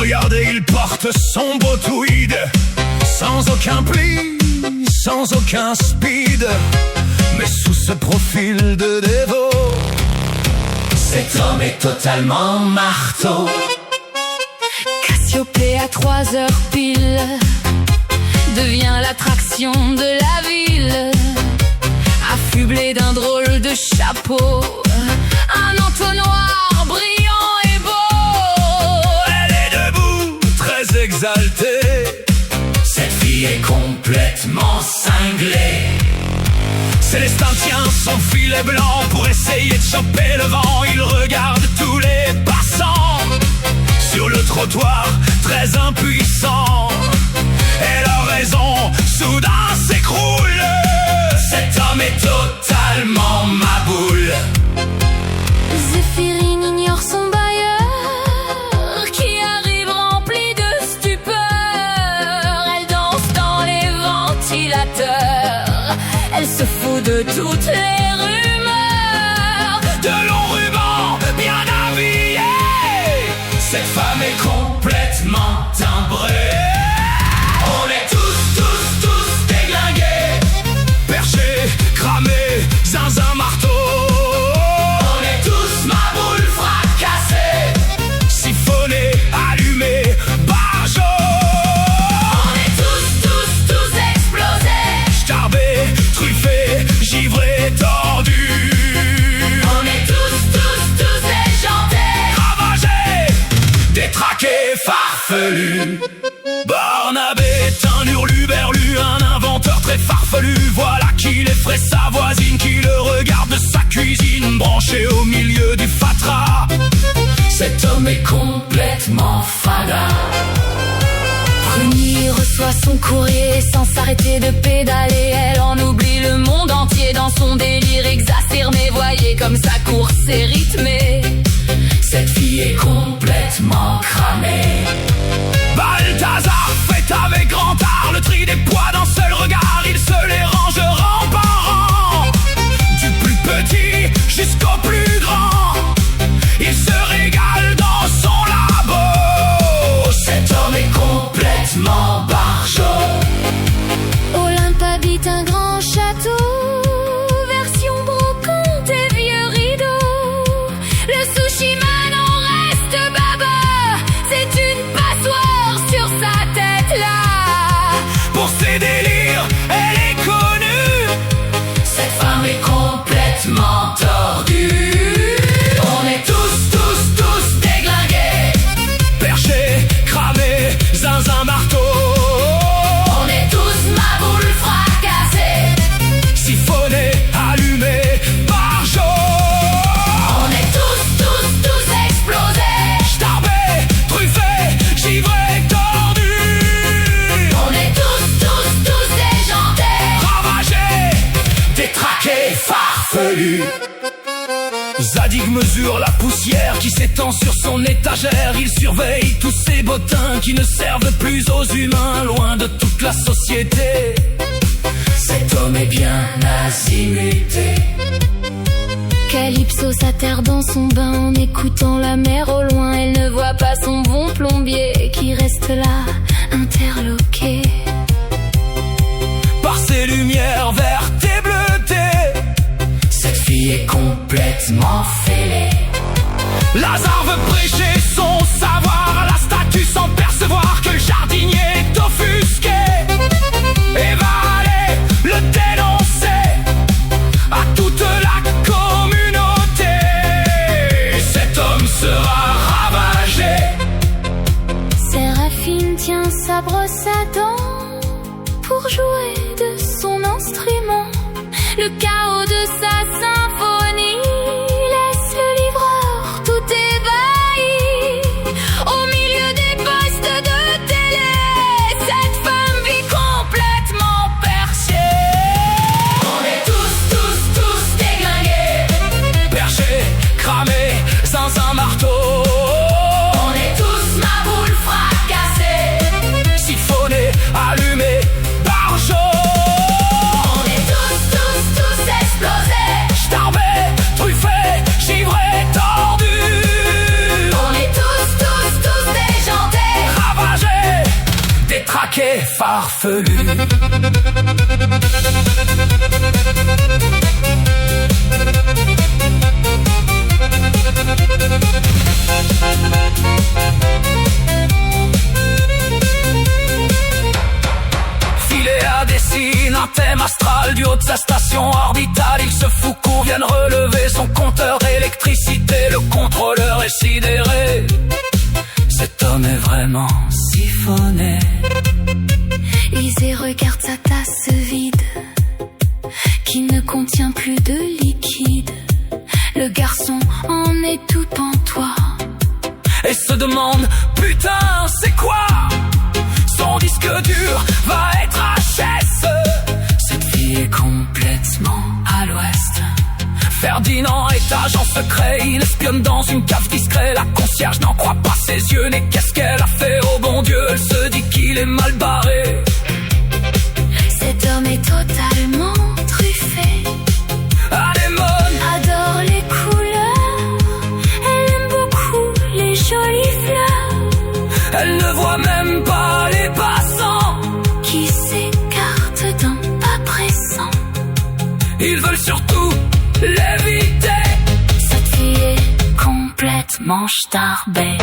Regardez, il porte son beau tweed, sans aucun pli, sans aucun speed, mais sous ce profil de dévot, cet homme est totalement marteau. Cassiopée à 3 heures pile devient l'attraction de la ville, affublé d'un drôle de chapeau, un entonnoir brillant et beau. Elle est debout, très exaltée, cette fille est complètement cinglée. Célestin tient son filet blanc pour essayer de choper le vent. Il regarde tous les passants sur le trottoir, très impuissant. Et leur raison soudain s'écroule. Cet homme est totalement ma boule. Zéphirine ignore son bailleur qui arrive rempli de stupeur. Elle danse dans les ventilateurs, elle se fout de toutes les rumeurs. De longs rubans bien habillés, cette femme est complètement timbrée. On est tous déglingués, perchés, cramés, zinzin marteau. On est tous ma boule fracassée, siphonnés, allumés, barjots. On est tous explosés, Starbés, truffés, givrés, tordus. on est tous déjantés, Ravagés, détraqués, farfelus. Barnabé est un hurluberlu, un inventeur très farfelu. Voilà qu'il effraie sa voisine qui le regarde de sa cuisine, branché au milieu du fatras. Cet homme est complètement fada. Prunier reçoit son courrier sans s'arrêter de pédaler. Elle en oublie le monde entier dans son délire exacerbé. Voyez comme sa course est rythmée. Cette fille est complètement cramée. Balthazar fait avec grand art le tri des poids d'un seul regard. Il se les range rang par rang, du plus petit jusqu'au plus grand. Il se régale dans son labo. Cet homme est complètement barjot. Olympe habite un grand château, version brocante et vieux rideaux. Le sushi man en reste baba, c'est une passoire sur sa tête là. Pour ses délires, elle est connue. Cette femme est complètement tordue. On est tous déglingués, perchés, cramés, zinzin marteau. On est tous ma boule fracassée, Siphonnés, allumés, barjots. on est tous explosés, Starbés, truffés, givrés, tordus. on est tous déjantés, Ravagés, détraqués, farfelus. Zadig mesure la poussière qui s'étend sur son étagère. Il surveille tous ces bottins qui ne servent plus aux humains, loin de toute la société. Cet homme est bien azimuté. Calypso s'atterre dans son bain en écoutant la mer au loin. Elle ne voit pas son bon plombier qui reste là, interloqué. Par ses lumières vertes et bleutées, cette fille est complètement fêlée. Lazare veut prêcher son savoir à la statue sans percevoir que le jardinier est offusqué et va aller le dénoncer à toute la communauté. Cet homme sera ravagé. Séraphine tient sa brosse à dents pour jouer de son instrument. Le chaos de sa symphonie laisse le livreur tout ébahi. Au milieu des postes de télé, cette femme vit complètement perchée. On est tous déglingués, perchés, cramés, zinzin marteau. On est tous ma boule fracassée, Siphonnés, allumés, barjots. on est tous et farfelu. Filé à Dessine, un thème astral du haut de sa station orbitale. Il se fout qu'on vienne relever son compteur d'électricité. Le contrôleur est sidéré. Cet homme est vraiment siphonné. Isée regarde sa tasse vide qui ne contient plus de liquide. Le garçon en est tout pantois et se demande, putain, c'est quoi? Son disque dur va être HS. Cette fille est complètement à l'ouest. Ferdinand est agent secret, il espionne dans une cave discret. La concierge n'en croit pas ses yeux, mais qu'est-ce qu'elle a fait au bon Dieu? Elle se dit qu'il est mal barré. Cet homme est totalement truffé. Anémone adore les couleurs, elle aime beaucoup les jolies fleurs. Elle ne voit même pas les passants qui s'écartent d'un pas pressant. Ils veulent surtout l'éviter. Cette fille est complètement starbée.